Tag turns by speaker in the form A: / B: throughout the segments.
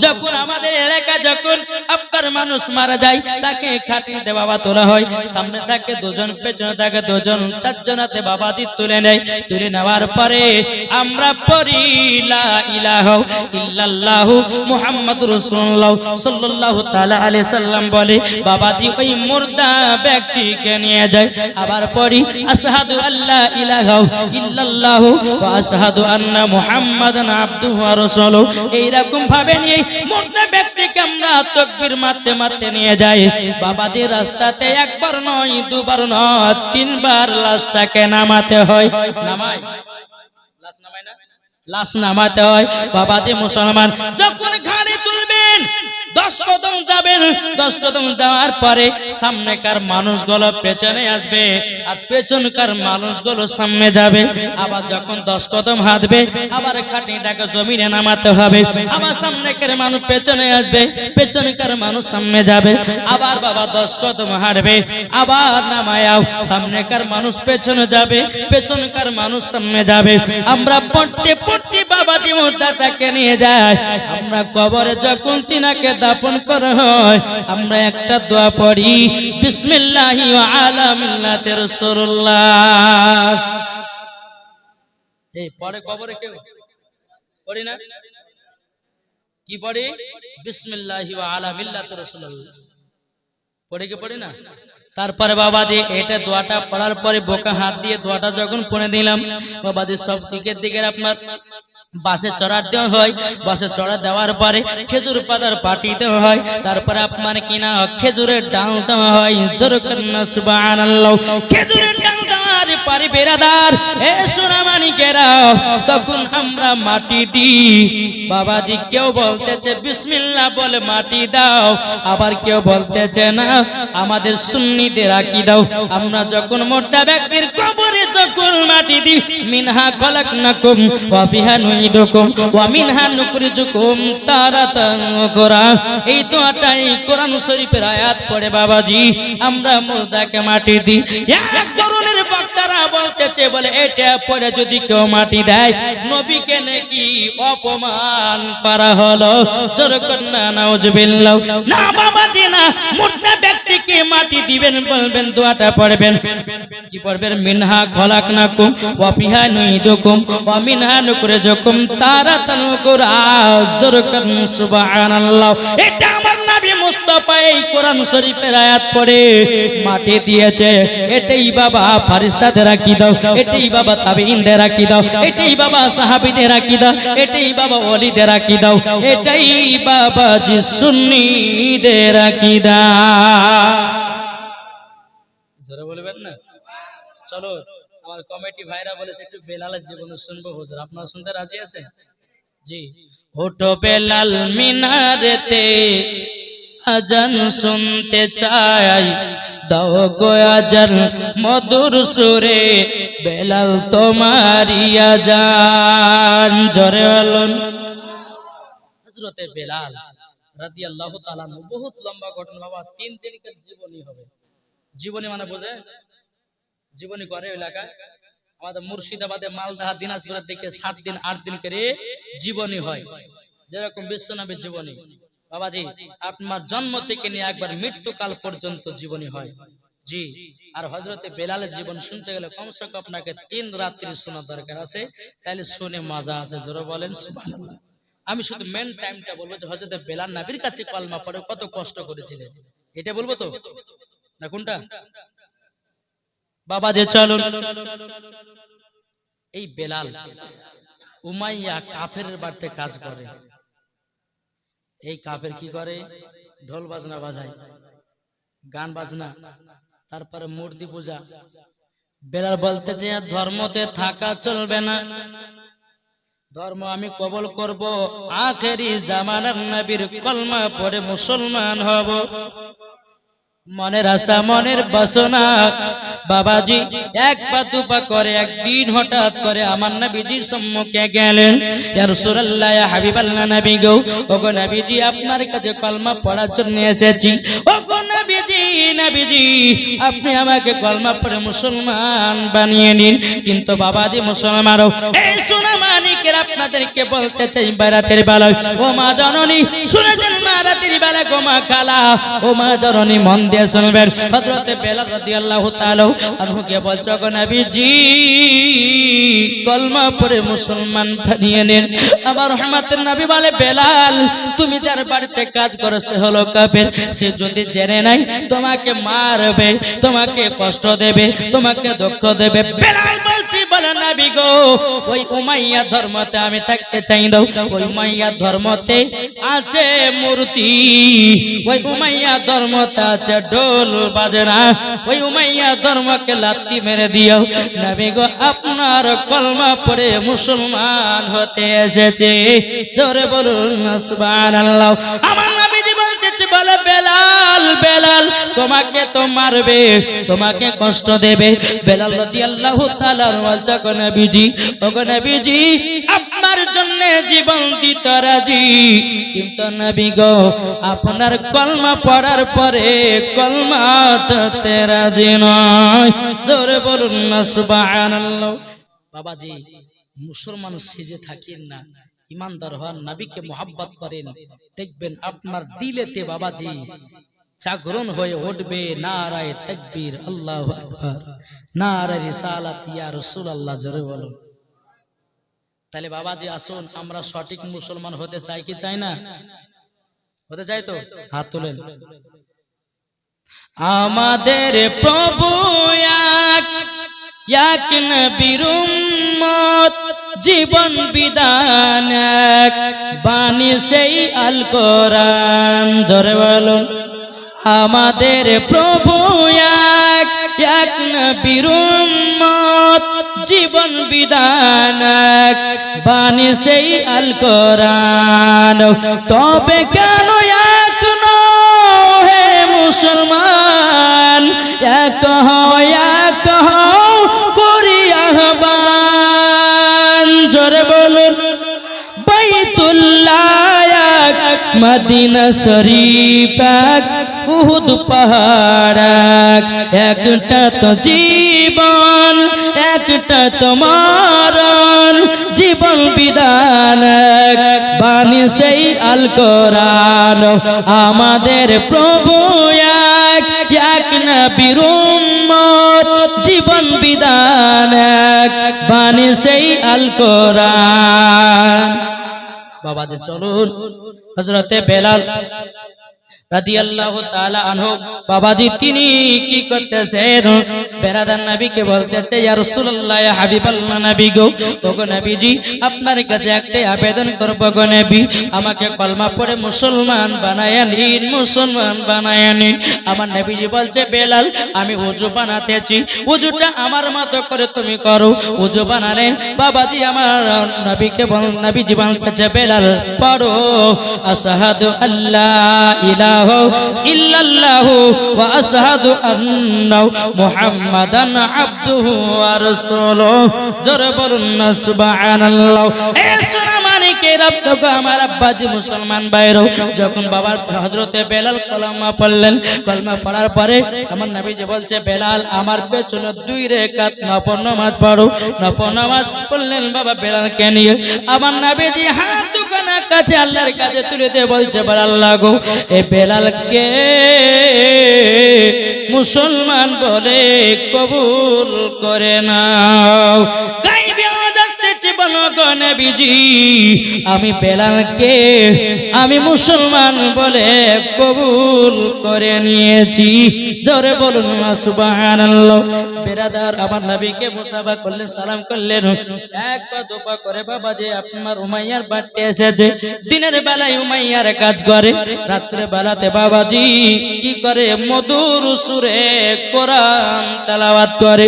A: যখন আমাদের এলাকা যখন আপনার মানুষ মারা যায় তাকে খাটিতে বাবা তোলা হয়, সামনে থাকে দুজন, পেছনে থাকে দুজন, চারজনাতে বাবাজি তুলে নেয়। তুলে নেওয়ার পরে আমরা পড়ি লা ইলাহা ইল্লাল্লাহু মুহাম্মাদুর রাসূলুল্লাহ সাল্লাল্লাহু তাআলা আলাইহি সাল্লাম বলে বাবাজি ওই মুর্দা ব্যক্তিকে নিয়ে যায়। আবার পড়ি আশহাদু আল্লা ইলাহা ইল্লাল্লাহু ওয়া আশহাদু আন্না মুহাম্মাদান আবদুহু ওয়া রাসূলুহু। এইরকম ভাবে নিয়ে মুর্দা ব্যক্তিকে আমরা তাকবীর মারতে মারতে নিয়ে যাই। বাবাজি রাস্তাতে একবার নয়, দুবার নয়, তিনবার লাশটাকে নামাতে হয়। নামায় লাশ নামায় না, লাশ নামাতে হয়। বাবাজি মুসলমান যখন ঘাড়ে তুলবেন 10 কদম যাবেন, 10 কদম যাওয়ার পরে সামনেকার মানুষগুলো পেছনে আসবে আর পেছনকার মানুষগুলো সামনে যাবে। আবার যখন 10 কদম হাঁটবে আবার খাটিটাকে জমিনে নামাতে হবে। আবার সামনেকার মানুষ পেছনে আসবে, পেছনকার মানুষ সামনে যাবে। আবার বাবা 10 কদম হাঁটবে, আবার নামায়াও, সামনেকার মানুষ পেছনে যাবে, পেছনকার মানুষ সামনে যাবে। আমরা পড়তে পড়তে বাবাজি মুর্দাটাকে নিয়ে যায়। আমরা কবরে যখন তিনাকে দাফন করা হয় আমরা একটা দোয়া পড়ি, বিসমিল্লাহি ওয়া আলা মিল্লাতি রাসূলুল্লাহ। এই পরে কবরে কেউ পড়ি না, কি পড়ি? বিসমিল্লাহি ওয়া আলা মিল্লাতি রাসূলুল্লাহ পড়ে কি পড়ি না? তারপরে বাবাজি এটা দোয়াটা পড়ার পরে বোকা হাত দিয়ে দোয়াটা যখন পড়ে দিলাম বাবাজি সব দিকের দিকে আপনার বাসে চড়ার দেওয়া হয়। বাসে চড়া দেওয়ার পরে খেজুর পাতার পাটি দেওয়া হয়। তারপরে আপনার কিনা খেজুরের ডাল দেওয়া হয়। জোরে কন্না সুবহানাল্লাহ। খেজুরের ডাল দেওয়ার পরে বেরাদার এ সোনামানিকেরা তখন আমরা মাটি দিই। বাবাজি কেউ বলতেছে বিসমিল্লাহ বলে মাটি দাও, আবার কেউ বলতেছে না আমাদের সুন্নিদের রাখি দাও। আমরা যখন মোটা ব্যক্তির কবরে যখন মাটি দিই মিনহা খলাকনাকুম ওয়া ফিহা নুইদুকুম ওয়া মিনহা নুখরিজুকুম তারাতান উখরা। এই দোয়াটাই কোরআন শরীফের আয়াত পড়ে বাবাজি আমরা মুর্দাকে মাটি দিই। এক ধরনের বক্তারা বলতেছে বলে এটা পড়ে যদি কেউ মাটি দেয় নবীকে নাকি অপমান করা হলো। জোরে কন্না নাউজুবিল্লাহ। না বাবাজি না, মুর্দা ব্যক্তিকে মাটি দিবেন বলবেন দোয়াটা পড়বেন, কি পড়বেন? মিনহা খলাকনাকুম ওয়া ফিহা নুইদুকুম ওয়া মিনহা নুখরিজুকুম তারাতান উখরা। জোরে কন্না সুবহানাল্লাহ। এটা আমার নবী মুস্তাফা এই কোরআন শরীফের আয়াত পড়ে মাটি দিয়েছে। এটাই বাবা ফেরেশতাদের রাখি দাও, এটাই বাবা তাবেঈনদের রাখি দাও, এটাই বাবা সাহাবীদের রাখি দাও, এটাই বাবা ওলিদের রাখি দাও, এটাই বাবা জি সুন্নিদের রাখি দাও। জোরে বলবেন না? চলো আমার কমিটি ভাইরা বলেছে একটু বেলালের জীবন শুনবো। হুজুর আপনারা শুনতে রাজি আছেন? জি। ওঠো বেলাল মিনারেতে আজান শুনতে চাই, দাও গো আজান মধুর সুরে বেলাল তোমারি আজান। জোরে বলুন। হযরতে বেলাল রাদিয়াল্লাহু তাআলা বহুত লম্বা ঘটনা বাবা, 3 দিনকার জীবনী হবে। জীবনী মানে বোঝে? জীবনী করে এলাকা আমাদের মুর্শিদাবাদে, মালদা, দিনাজপুরের দিকে 7 দিন 8 দিন করে জীবনী হয়। যেরকম বিশ্বনবীর জীবনী বাবাজি আপনার জন্ম থেকে নিয়ে একবার মৃত্যুকাল পর্যন্ত জীবনী হয়। জি। আর হযরতে বেলালের জীবন শুনতে গেলে কমসে কম আপনাকে 3 রাত্রি শোনা দরকার আছে, তাহলে শুনে মজা আছে। জোরে বলেন সুবহানাল্লাহ। আমি শুধু মেন টাইমটা বলবো যে হযরতে বেলাল নবীর কাছে কলমা পড়ে কত কষ্ট করেছিলেন, এটা বলবো তো না কোনটা? বাবা যে চলুন। এই বেলাল উমাইয়া কাফেরের বাড়িতে কাজ করে। এই কাফের কি করে? ঢোল বাজনা বাজায়, গান বাজনা, তারপরে মূর্তি পূজা। বেলাল বলতে যে ধর্মতে থাকা চলবে না, ধর্ম আমি কবুল করব, আখেরি জামানার নবীর কলমা পড়ে মুসলমান হব। মনের আশা মনের বাসনা বাবাজি এক পা দুপা করে একদিন হঠাৎ করে আমার নবীজির সম্মুখে গেলেন। ইয়া রাসূলুল্লাহ, ইয়া হাবিবাল্লাহ, নবী গো, ওগো নবীজি আপনার কাছে কলমা পড়ার জন্য এসেছি। ওগো নবীজি নবীজি আপনি আমাকে কলমা পড়ে মুসলমান বানিয়ে নিন। কিন্তু বাবাজি মুসলমানও এই সোনা মানিকের আপনাদেরকে বলতে চাই রাতের বেলায় ও মা জননী শুনেছেন মা রাতের বেলা গো মা খালা ও মা জননী মন দিয়ে শুনবেন হযরত বেলাল রাদিয়াল্লাহু তাআলা আনহুকে বলছো গো নবীজি কলমা পড়ে মুসলমান বানিয়ে নিন। আমার রহমতের নবী বলে বেলাল তুমি যার বাড়িতে কাজ করো সে হলো কাফের, সে যদি জেনে নাই তোমাকে মারবে, তোমাকে কষ্ট দেবে, তোমাকে দুঃখ দেবে। বেলাল বলছি বলে নবী গো ওই উমাইয়া ধর্মতে আমি থাকতে চাই না। ওই উমাইয়া ধর্মতে আছে মূর্তি, ওই উমাইয়া ধর্মতে আছে ঢোল বাজে না, ওই উমাইয়া ধর্মকে লাথি মেরে দিও। নবী গো আপনার কলমা পড়ে মুসলমান হতে এসেছে, জোরে বলুন সুবহানাল্লাহ। আমার নবীজি বলতেছে বলে বেলাল বেলাল তোমাকে তো মারবে, তোমাকে কষ্ট দেবে। বেলাল রাদিয়াল্লাহু তাআলা বলছে গো নবীজি ও গো নবীজি আপনার জন্য জীবন দিতে রাজি, কিন্তু নবী গো আপনার কলমা পড়ার পরে কলমা ছাড়তে রাজি নয়, জোরে বলুন না সুবহানাল্লাহ। বাবাজি মুসলমান সেজে থাকেন না, ইমানদার হন, নবীকে মোহাব্বত করেন, দেখবেন আপনার দিলেতে বাবাজি জাগরণ হয়ে উঠবে নারায়ে তাকবীর আল্লাহু আকবার, নারায়ে রিসালাত ইয়া রাসূলুল্লাহ, জোরে বলুন। তাহলে বাবাজি আসুন আমরা সঠিক মুসলমান হতে চাই কি চাই না? হতে চাই তো হাত তুলেন। আমাদের প্রভু এক নবীর উম্মত, জীবন বিধান এক, বাণী সেই আল কোরআন, জোরে বলুন। আমাদের প্রভু এক নবীর উম্মত, জীবন বিধান এক, বাণী সেই আল কোরআন। তবে কেন এক হে মুসলমান, এক হও এক হও করি আহ্বান, জোরে বলুন। বাইতুল্লাহ এক, মদিনা শরীফ এক, উহুদ পাহাড় এক, একটা তো জীবন একটা তো মরণ, জীবন বিধান এক, বাণী সেই আল কোরআন। আমাদের প্রভু এক নবীর উম্মত, জীবন বিধান এক, বাণী সেই আল কোরআন। বাবাজি চলুন হযরতে বেলাল রাদিয়াল্লাহু তাআলা আনহু বাবাজি তিনি কি করতেছেন? বেরাদার নবীকে বলতেছে ইয়া রাসূলুল্লাহ ইয়া হাবিবাল্লাহ নবী গো, ওগো নবীজি আপনার কাছে একটাই আবেদন করব গো নবী, আমাকে কলমা পড়ে মুসলমান বানায়া নিন, মুসলমান বানায়া নিন। আমার নবীজি বলছে বেলাল আমি ওযু বানাতেছি, ওযুটা আমার মতো করে তুমি করো। ওযু বানালেন বাবাজি আমার নবীকে নবীজি বলতেছে বেলাল পড়ো আশহাদু আল্লাহ ইলাহা ইল্লাল্লাহু ওয়া আশহাদু আন্না মুহাম্মাদান আবদুহু ওয়া রাসূলুহু, জোরে বলুন না সুবহানাল্লাহ। এ সোনা মানিকের আব্দুগো আমার আব্বাজি মুসলমান ভাইরা, যখন বাবার হযরতে বেলাল কলমা পড়লেন, কলমা পড়ার পরে আমার নবীজি বলছে বেলাল আমার পেছনে 2 রাকাত নফল নামাজ পড়ো। নফল নামাজ পড়লেন বাবা বেলালকে নিয়ে। আমার নবীজি হাত দুখানা কাছে আল্লাহর কাছে তুলে দিয়ে বলছে আল্লাহ গো এই বেলালকে মুসলমান বলে কবুল করে নাও। গায়বে দেখতেছি বলো গো নবীজি আমি বেলালকে আমি মুসলমান বলে কবুল করে নিয়েছি, জোরে বলুন সুবহানাল্লাহ। বেরাদার আমার নবীকে মুসাফা করলেন, সালাম করলেন, এক পা দুপা করে বাবাজি আপনার উমাইয়ার বাড়িতে এসেছে। দিনের বেলায় উমাইয়ার কাজ করে, রাত্রে বেলাতে বাবাজি কি করে মধুর সুরে কোরআন তেলাওয়াত করে,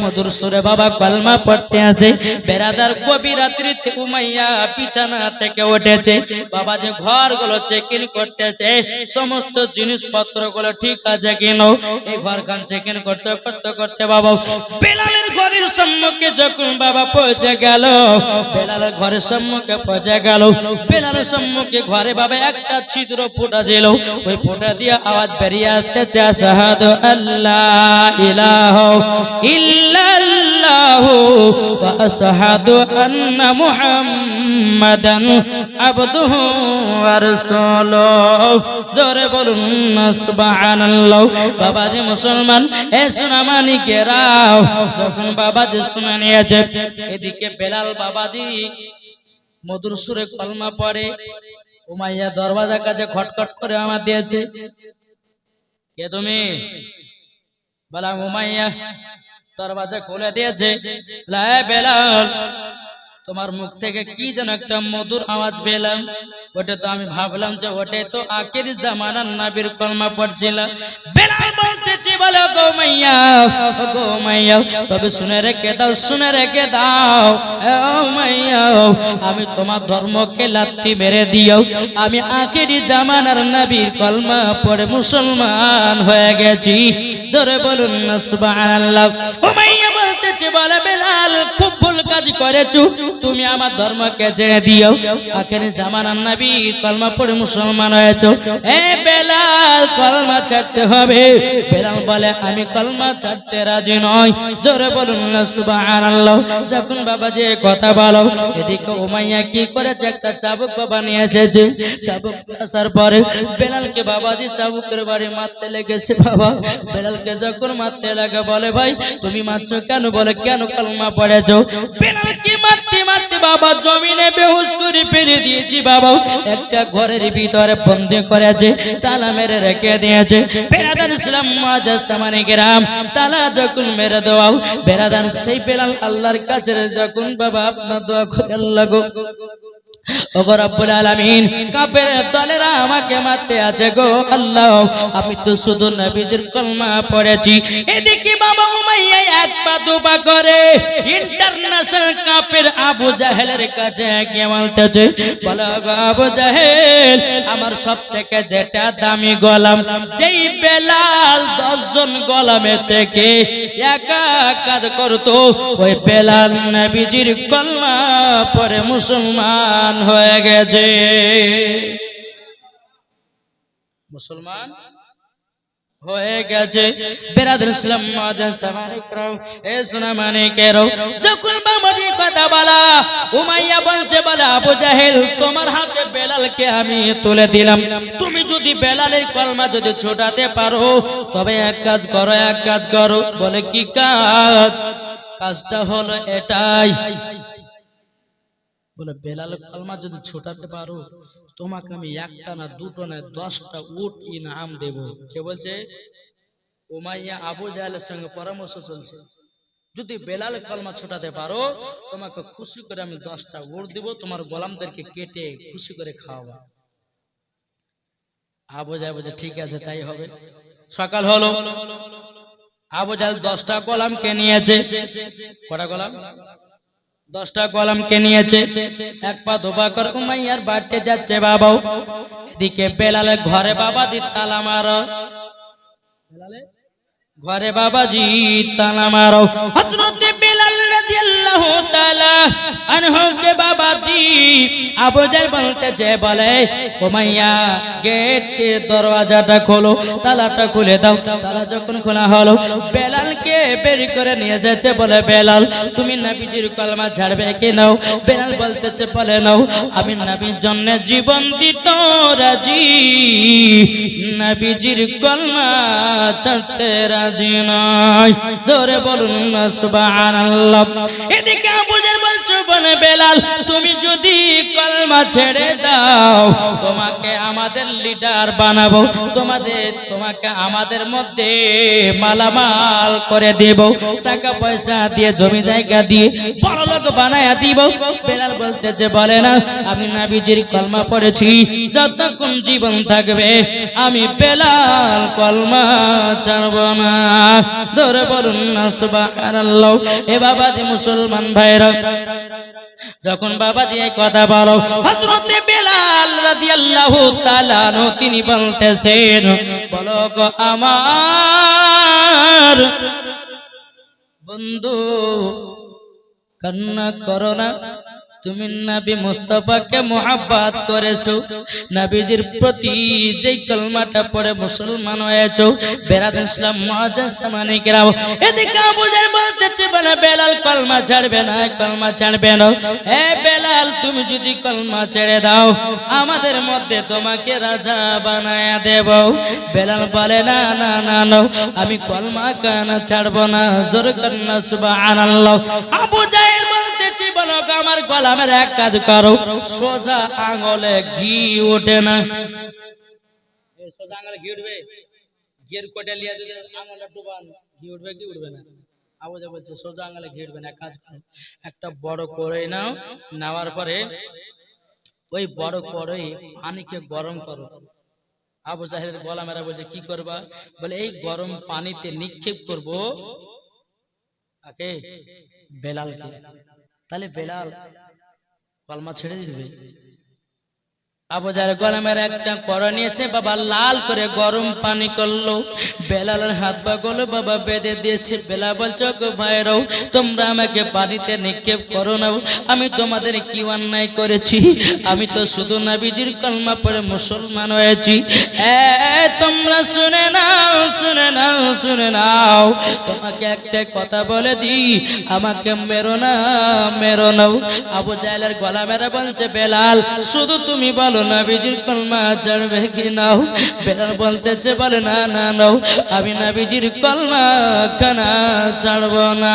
A: মধুর সুরে বাবা কলমা পড়তে আসে। বেরাদার গভীর রাত রাত্রিতে উমাইয়া বিছানা থেকে উঠেছে, বাবাজি ঘরগুলো চেকিং করতেছে, সমস্ত জিনিসপত্রগুলো ঠিক আছে কিনা। এই ঘরখান চেকিং করতে করতে করতে বাবা বেলালের ঘরের সম্মুখে যখন বাবা পৌঁছে গেল, বেলালের ঘরের সম্মুখে পৌঁছে গেল, বেলালের সম্মুখে ঘরে বাবা একটা ছিদ্র ফুটা দিল, ওই ফুটা দিয়ে আওয়াজ বেরিয়ে আসতেছে, আশহাদু আল্লাহ ইলাহা ইল্লাল্লাহু ওয়া আশহাদু আন্না মুহাম্মাদান আবদুহু ওয়া রাসূলুহু। জোরে বলুন না সুবহানাল্লাহ। বাবাজি মুসলমান, এ সোনামানিকেরাও, যখন বাবাজি শুনে নিয়েছে, এদিকে বেলাল বাবাজি মধুর সুরে কলমা পড়ে, উমাইয়া দরওয়াজার কাছে খটখট করে আমার দিয়েছে, কে তুমি? বললাম উমাইয়া। দরওয়াজা খুলে দিয়েছে, বেলাল তোমার মুখ থেকে কি যেন একটা মধুর আওয়াজ পেলাম, ওটা তো আমি ভাবলাম যে ওটাই তো আখির জামানার নবীর কলমা পড়ছিল। বেলাল বলতেছে, বলো গো মাইয়া, গো মাইয়া, তবে শুনে রেখে দাও, শুনে রেখে দাও ও মাইয়া, আমি তোমার ধর্মকে লাথি মেরে দিও, আমি আখির জামানার নবীর কলমা পড়ে মুসলমান হয়ে গেছি। জোরে বলুন না সুবহানাল্লাহ। উমাইয়া বলতেছে, বলে বেলাল খুব ভুল কাজ করেছো, তুমি আমার ধর্মকে জেনে দিও, আখির জামানার নবীর কলমা পড়ে মুসলমান হয়েছো। এ বেলাল কলমা ছাড়তে হবে। বেলাল বলে, আমি কলমা ছাড়তে রাজি নই। জোরে বলুন না সুবহানাল্লাহ। যখন বাবা যে কথা বলো, এদিকে উমাইয়া কি করেছে, একটা চাবুক বাবা নিয়ে এসেছে। চাবুক আসার পরে বেলালকে বাবাজি চাবুকের বাড়ি মারতে লেগেছে। বাবা বেলালকে যখন মারতে লাগে, বলে ভাই তুমি মারছো কেন? বলে কেন কলমা পড়েছো? বেলালকে মারতে মারতে বাবা জমিনে বেহুশ করে ফেলে দিয়েছি। বাবা একটা ঘরের ভিতরে বন্দি করেছে, তালা মেরে রেখে দিয়েছে। বেরাদার ইসলাম মুআজ্জামানি গ্রাম, তালা যখন মেরে দেওয়াও, বেরাদার সেই বেলাল আল্লাহর কাছে যখন বাবা আপনার দোয়া করে, আল্লাহ গো, ওগো রব্বুল আলামিন, কাফের দলেরা আমাকে মারতে আছে গো আল্লাহ, আমি তো শুধু নবীজির কলমা পড়েছি। এদিকে বাবা উমাইয়া এক পা দুপা করে ইন্টারন্যাশনাল কাফের আবু জাহেলের কাছে গিয়ে বলতেছে, বলো গো আবু জাহেল, আমার সবথেকে যেটা দামি গোলাম, যেই বেলাল 10 জন গোলামের থেকে একা কাজ করতো, ওই বেলাল নবীজির কলমা পড়ে মুসলমান হয়ে গেছে। মুসলমান হয়ে গেছে। বেরাদর ইসলাম মুআজ্জামানি کرام, এ সোনামানিকেরাও, যখন বাবাজি কথা বলা, উমাইয়া বলছে, বলে আবু জাহেল, তোমার হাতে বেলালকে আমি তুলে দিলাম, তুমি যদি বেলালের কলমা যদি ছোটাতে পারো, তবে এক কাজ করো, এক কাজ করো। বলে কি কাজ? কাজটা হলো এটাই, বলে বেলালের কলমা যদি ছোটাতে পারো, তোমাকে আমি একটা না দুটো না 10টা উট ইনাম দেব। কে বলছে? উমাইয়া আবু জাহেলের সঙ্গে পরামর্শ চলছে, যদি বেলাল কলমা ছোটাতে পারো, তোমাকে খুশি করে আমি 10টা উট দেব, তোমার গোলামদেরকে কেটে খুশি করে খাওয়াবো। আবু জাহেল বলছে ঠিক আছে, তাই হবে। সকাল হলো, আবু জাহেল 10টা গোলামকে নিয়েছে। কটা গোলাম? 10টা গোলামকে নিয়েছে। এক পা দুপা করে উমাইয়ার বাড়িতে যাচ্ছে বাবা। এদিকে বেলালের ঘরে বাবাজি তালা মারো, ঘরে বাবাজি তালা মারো। হযরত বেলাল রাদিয়াল্লাহু তাআলা আনহু কে বাবাজি আবু জাহেল বলতেছে, বলে উমাইয়া গেট দরওয়াজাটা খোলো, তালাটা খুলে দাও। তালা যখন খোলা হলো, বেলালকে বের করে নিয়ে যাচ্ছে। বলে বেলাল, তুমি নবীজির কলমা ছাড়বে কি নাও? বেলাল বলতেছে, বলে নাও, আমি নবীর জন্য জীবন দিতে রাজি, নবীজির কলমা ছাড়তে রাজি নয়। জোরে বলুন না সুবহানাল্লাহ। এদিকে আবু জাহেল বলছে, বলে বেলাল, তুমি যদি কলমা ছেড়ে দাও, তোমাকে আমাদের লিডার বানাবো, তোমাকে আমাদের মধ্যে মালামাল করে দেব, টাকা পয়সা দিয়ে জমি জায়গা দিয়ে বড়লোক বানায়া দিব। বেলাল বলতেছে, বলে না, আমি নবীজির কলমা পড়েছি, যতক্ষণ জীবন থাকবে আমি বেলাল কলমা ছাড়ব না। জোরে বলুন না সুবহানাল্লাহ। এ বাবাজি মুসলমান ভাইরা, যখন বাবাজি এই কথা বলো, হযরতে বেলাল রাদিয়াল্লাহু তাআলা আনহু তিনি বলতেছেন, বলো গো আমার বন্ধু, কান্না করো না। তুমি নবী মুস্তাফাকে মুহাব্বত করেছো, নবীজির প্রতি যেই কলমাটা পড়ে মুসলমান হয়েছো। বেরাদার ইসলাম মুআজ্জাজ সামানি কেরাম, এদিকে আবু জাহল বলতেছে, বলে বেলাল কলমা ছাড়বে না, কলমা ছাড়বে না। এ বেলাল, তুমি যদি কলমা ছেড়ে দাও, আমাদের মধ্যে তোমাকে রাজা বানায়া দেব। বেলাল বলে, না না না না, আমি কলমা কেন ছাড়বো না, জোর কন্না সুবহানাল্লাহ। আবু জাহল বলতেছে, বলো আমার গোলামের এক কাজ করো, সোজা আঙ্গুলে ঘি ওঠে না। সোজা আঙ্গুলে ঘি উঠবে? ঘির কোটে লিয়ে যদি আঙ্গুলটা ডুবান, ঘি উঠবে কি উঠবে না? আবু জাহল বলছে, সোজা আঙ্গুলে ঘি উঠবে না, এক কাজ করো, একটা বড় কড়াই নাও, নেওয়ার পরে ওই বড় কড়াই পানিকে গরম করো। আবু জাহেলের গোলামেরা বলছে, কি করবা? বলে এই গরম পানিতে নিক্ষেপ করব আকে বেলালকে, তাহলে বেলাল কলমা ছেড়ে দিবে। আবু জাহল গোলামের একটা কড়া নিয়েছে, বাবা লাল করে গরম পানি করলো, বেলালের হাত পা গুলো বাবা বেঁধে দিয়েছে। বেলাল বলছো, গো ভাইরাও, তোমরা আমাকে পানিতে নিক্ষেপ করো না, আমি তোমাদের কি অন্যায় করেছি? আমি তো শুধু নবীজির কলমা পড়ে মুসলমান হয়েছি। তোমরা শুনে নাও, শুনে নাও, শুনে নাও, তোমাকে একটা কথা বলে দি, আমাকে মেরো না, মেরো না। আবু জাহলের গোলামেরা বলছে, বেলাল শুধু তুমি বলো নবীজির কলমা ছাড়বে কি নাও? বেলাল বলতেছে, বলে না না নাও, আমি নবীজির কলমা কানা ছাড়বো না।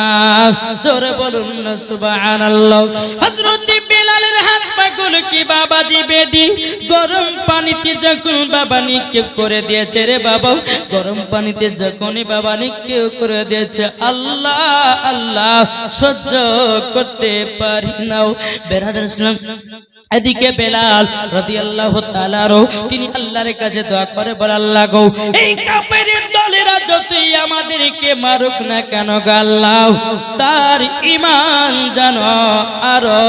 A: জোরে বলুন না সুবহানাল্লাহ। হযরত বেলালের হাত পাগুলো কি বাবাজি বেদি গরম পানিতে যখন বাবা নিক্ষেপ করে দিয়েছে রে বাবা, গরম পানিতে যখনই বাবা নিক্ষেপ করে দিয়েছে, আল্লাহ আল্লাহ সহ্য করতে পারি নাও। বেরাদার ইসলাম, এদিকে বেলাল রাদিয়াল্লাহু তাআলা তিনি আল্লাহর কাছে দোয়া করে, বলে আল্লাহ গো, এই কাফেরের দলেরা যতই আমাদেরকে মারুক না কেন গো আল্লাহ, তার ঈমান যেন আরো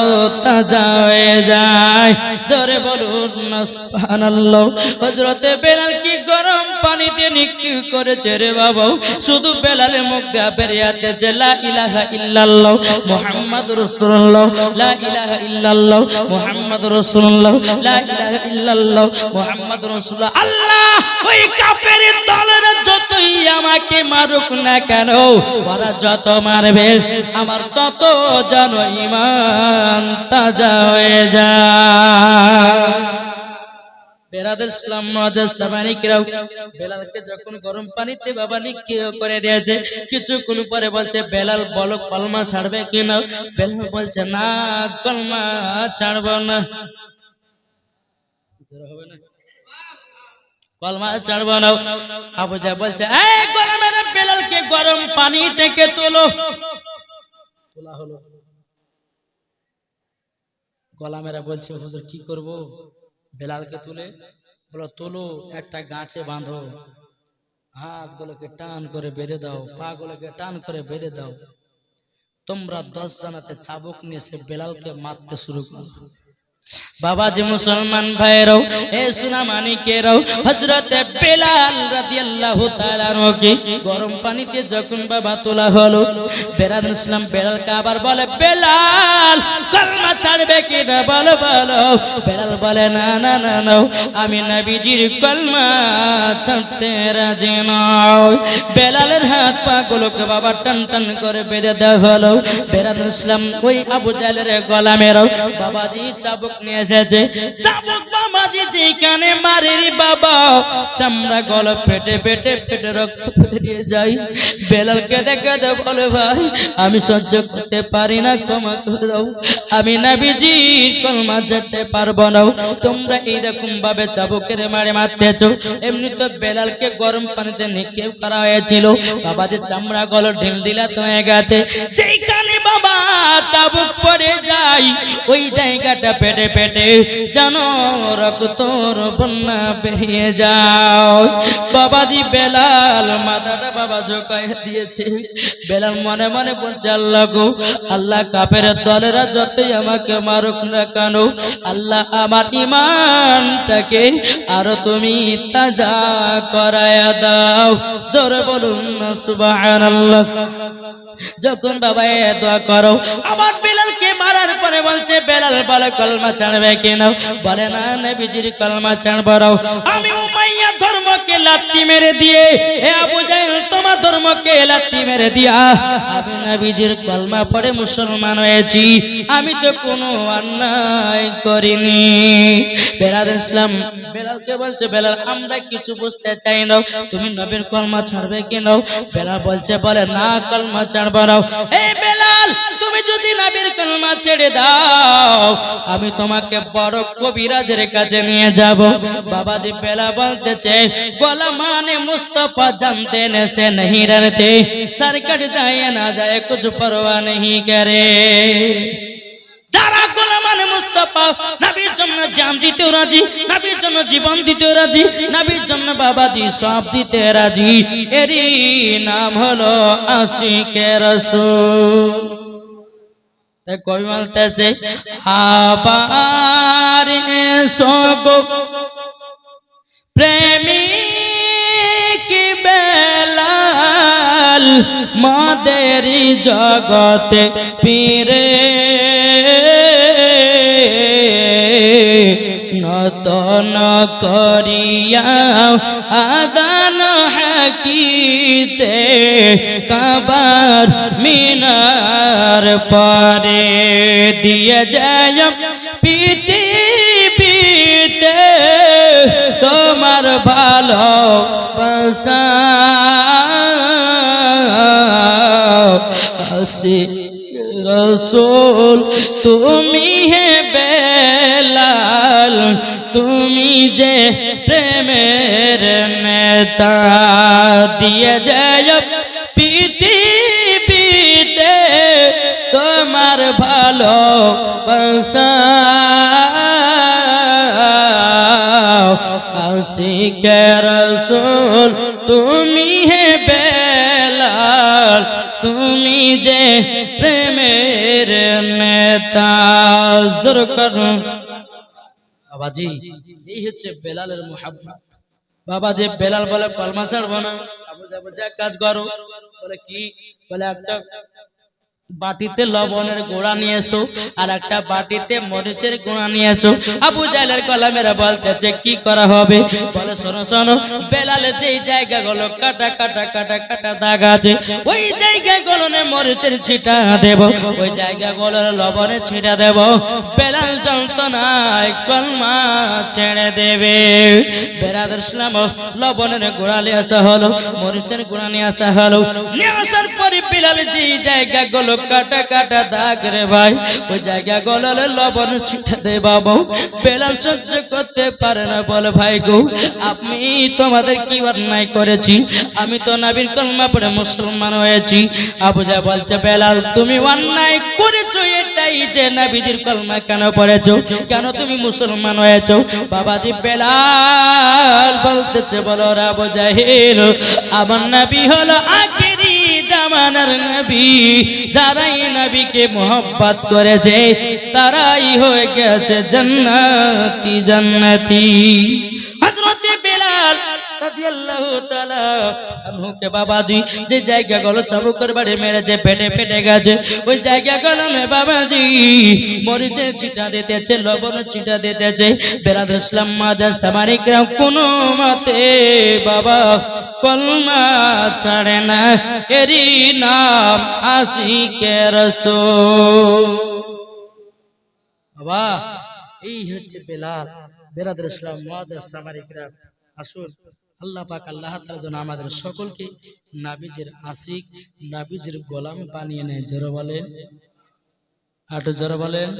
A: তাজা হয়ে যায়। জোরে বলুন না সুবহানাল্লাহ। হযরতে বেলাল কি গরম পানিতে নিক্ষেপ করেছে রে বাবা, শুধু বেলালের মুখ দিয়ে বেরিয়ে আসছে, লা ইলাহা ইল্লাল্লাহ মুহাম্মাদুর রাসূলুল্লাহ, লা ইলাহা ইল্লাল্লাহ মুহাম্মাদুর রাসূলুল্লাহ, লা ইলাহা ইল্লাল্লাহ মুহাম্মাদুর রাসূলুল্লাহ। আল্লাহ, ওই কাফেরের দলেরা যতই আমাকে মারুক না কেন, ওরা যত মারবে আমার তত যেন ঈমান তাজা হয়ে যায়। বেরাদার ইসলাম মুআজ্জাজ সামানি কেরাম, বেলালকে যখন গরম পানিতে বাবা নিক্ষেপ করে দিয়েছে, কিছুক্ষণ পরে বলছে, বেলাল বলো কলমা ছাড়বে কিনা? বেলাল বলছে, না কলমা ছাড়বো না। কলমা ছাড়বো না। আবু জাহল বলছে, এই গোলামেরা বেলালকে গরম পানি থেকে তোলো। তোলা হলো। গোলামেরা বলছে, হুজুর কি করব? বেলালকে তুলে বলো, তোলো, একটা গাছে বাঁধো, হাত গুলোকে টান করে বেঁধে দাও, পা গুলোকে টান করে বেঁধে দাও, তোমরা 10 জনাতে চাবুক নিয়ে সে বেলালকে মারতে শুরু করো। বাবাজি মুসলমান ভাইরাও, এ সোনা মানিকেরাও, হযরতে বেলাল রাদিয়াল্লাহু তাআলা আনহুকে গরম পানিতে যখন বাবা তোলা হলো, বেরাদার ইসলাম বেলালকে আবার বলে, বেলাল কলমা ছাড়বে কি না বলো বলো। বেলাল বলে, না না না না, আমি নবীজির কলমা ছাড়তে রাজি নই। বেলালের হাত পা গুলোকে বাবা টান টান করে বেঁধে দেওয়া হলো। বেরাদার ইসলাম, ওই আবু জাহলের গোলামেরাও বাবাজি চাবুক নিয়ে এসেছে, চাবুক বাবাজি যেখানে মারে রে বাবা, চামড়া গলা পেটে পেটে পেটে রক্ত বেরিয়ে যায়। বেলালকে দেখে দে, বলে ভাই আমি সহ্য করতে পারি না, ক্ষমা করে দাও, আমি নবীজির কলমা ছাড়তে পারবো না। তোমরা এইরকম ভাবে চাবুকের মারে মারতেছো, এমনি তো বেলালকে গরম পানিতে নিক্ষেপ করা হয়েছিল, বাবাজি চামড়া গলা ঢিল দিলা তো হয়ে গেছে। যেখানে বাবা চাবুক পড়ে যায়, ওই জায়গাটা পেটে পেটে যেন রক্তর বন্যা বেরিয়ে যাও। বাবাজি বেলাল মাথাটা বাবা ঝোঁকায় দিয়েছে। বেলাল মনে মনে বলছে, আল্লাহ গো, আল্লাহ কাফের দলেরা যতই আমাকে মারুক না কেন, আল্লাহ আমার ইমানটাকে আরো তুমি তাজা করায়া দাও। জোরে বলুন না সুবহানাল্লাহ। যখন বাবা এ দোয়া করো, আমার বেলালকে মারার পরে বলছে, বেলাল বলে কলমা ছাড়বে কেন? বলে না, নবীজির কলমা ছাড়বো। আমি উমাইয়া ধর্মকে লাত্তি মেরে দিয়ে, হে আবু জাহেল তোমার ধর্মকে লাত্তি মেরে দিয়া আমি নবীজির কলমা পড়ে মুসলমান হয়েছি। আমি তো কোনো অন্যায় করিনি। বেলাল ইসলাম বেলালকে বলছে, বেলাল আমরা কিছু বুঝতে চাই না, তুমি নবীর কলমা ছাড়বে কেন? বেলাল বলছে, বলে না কলমা ছাড়বো না। এই বেলাল, তুমি যদি নবীর কলমা ছেড়ে দাও, আমি তোমাকে বড় কবিরাজের কাছে নিয়ে যাব। বাবাজি বেলাল বলতেছে, গোলা মানে मुस्तफा जानते न से नहीं डरते, सर कट जाए ना जाए कुछ परवाह नहीं करे। যারা গোলাম মানে মুস্তাফা, নবীর জন্য জান দিতে রাজি, নবীর জন্য জীবন দিতে রাজি, নবীর জন্য বাবাজি সব দিতে রাজি, এরই নাম হলো আশিকে রাসূল। তাই কবি বলতেছে, আবার এসো গো প্রেমী কি বেলাল, মাদেরি জগতে পীরে নতন করিয়া আদান হাকিতে কাবার মিনার পরে দিয়ে যায় পৃথিবীতে তোমার ভালোবাসা আশিক রাসূল তুমি হে বেলাল, তুমি যে প্রেমের নেতা, দিয়ে যায় পৃথিবীতে তোমার ভালোবাসা আশিকে রাসূল তুমি হে বেলাল, তুমি যে প্রেমের নেতা। জোর করুন বাবাজি, এই হচ্ছে বেলালের মুহাব্বত। বাবা যে বেলাল বলে কলমা ছাড়বো না, আবু জাহেল বলছে এক কাজ করো। বলে কি? বলে একটা বাটিতে লবণের গুঁড়া নিয়ে এসো আর একটা বাটিতে মরিচের গুঁড়া নিয়ে এসো। আবু জাহেলের কলমেরা বলতেছে কি করা হবে? বলে শোনো শোনো, বেলালের যেই জায়গাগুলো কাটা কাটা কাটা কাটা দাগ আছে, ওই জায়গাগুলো মরিচের ছিটা দেব, ওই জায়গাগুলোর লবণের ছিটা দেব। বেলাল যন্ত্রণায় কলমা ছেড়ে দেবে। বেলাল ইসলাম লবণের গুঁড়া নিয়ে আসা হলো, মরিচের গুঁড়া নিয়ে আসা হলো। নিয়ে আসার পরে বেলাল যেই জায়গাগুলো কাটা কাটা দাগ রে ভাই, ওই জায়গা গলালে লবণ ছিটা দে বাবু। বেলাল সহ্য করতে পারে না, বলে ভাই গো, আমি তোমাদের কি অন্যায় করেছি? আমি তো নবীর কলমা পড়ে মুসলমান হয়েছি। আবু জাহেল বলছে, বেলাল তুমি অন্যায় করেছো এটাই যে নবীর কলমা কেন পড়েছো, কেন তুমি মুসলমান হয়েছো? বাবাজি বেলাল বলতেছে, বলো আবু জাহেল, আমার নবী হলো আখেরি জামানার নবী, যারাই নবীকে মোহাব্বত করেছে তারাই হয়ে গেছে জান্নাতি জান্নাতি। হযরত বেলাল রাদিয়াল্লাহু তাআলা আনহুকে বাবাজি যে জায়গাগুলো চাবুকের বাড়ি মেরেছে পেটে পেটে গেছে, ওই জায়গাগুলো বাবাজি মরিচে ছিটা দিতেছে, লবণ ছিটা দিতেছে। বেলাল ইসলাম মাদার সামারিকরা কোনো মতে বাবা কলমা ছাড়ে না, এরই নাম আশিকে রাসূল। বাবা এই হচ্ছে বেলাল। বেলাল ইসলাম মাদার সামারিকরা আসুন, আল্লাহ পাক আল্লাহ তাআলা যেন আমাদের সকলকে নবীজির আশিক, নবীজির গোলাম বানিয়ে নেয়। জোরে বলেন, আটো জোরে বলেন।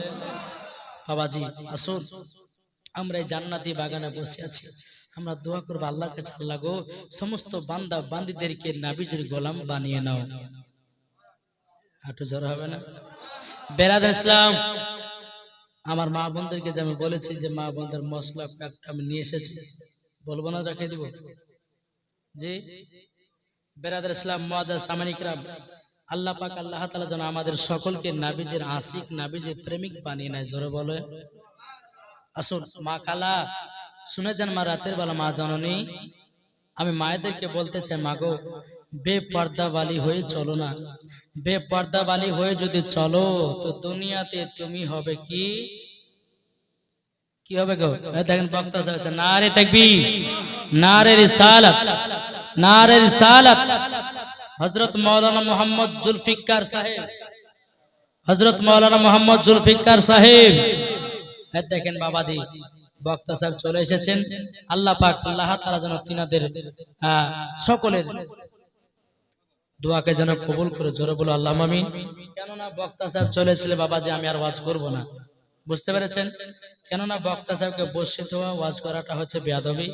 A: বাবাজি আসুন, আমরা এই জান্নাতি বাগানে বসে আছি, আমরা দোয়া করব আল্লাহর কাছে, আল্লাহ গো সমস্ত বান্দা বান্দীদেরকে নবীজির গোলাম বানিয়ে নাও। আটো জোরে হবে না? বেরাদার ইসলাম, আমার মা বোনদেরকে যে আমি বলেছি যে মা বোনদের মশলা একটা আমি নিয়ে এসেছি, বলবো না রেখে দিব? জি বেরাদার ইসলাম, মুআজ্জাজ সামানী কিরাম, আল্লাহ পাক আল্লাহ তাআলা যেন আমাদের সকলকে নবীজির আশিক নবীজির প্রেমিক বানিয়ে নেয়। জোরে বলে আসুন। মা খালা শুনে যান, মা রাতের বেলা মা জননী, আমি মায়েদেরকে বলতে চাই, মাগো বেপর্দাওয়ালি হয়ে চলো না। বেপর্দাওয়ালি হয়ে যদি চলো তো দুনিয়াতে তুমি হবে কি কি হবে গো? দেখেন বক্তা সাহেব, নারে তাকবীর, নারে রিসালাত, নারে রিসালাত। হযরত মাওলানা মোহাম্মদ জুলফিকার সাহেব, হযরত মাওলানা মোহাম্মদ জুলফিকার সাহেব, দেখেন বাবাজি বক্তা সাহেব চলে এসেছেন। আল্লাহ পাক আল্লাহ তাআলা যেন তিনাদের সকলের দোয়াকে যেন কবুল করে। জোরে বলো আল্লাহুম্মা আমিন। কেননা বক্তা সাহেব চলে এসেছিল বাবাজি, আমি আর ওয়াজ করব না, বুঝতে পেরেছেন? কেননা বক্তা সাহেবকে বসিয়ে দেওয়া ওয়াজ করাটা হচ্ছে বেয়াদবি।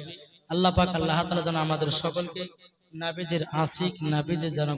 A: আল্লাহ পাক আল্লাহ তাআলা যেন আমাদের সকলকে নবীজির আশিক নবীজি যেন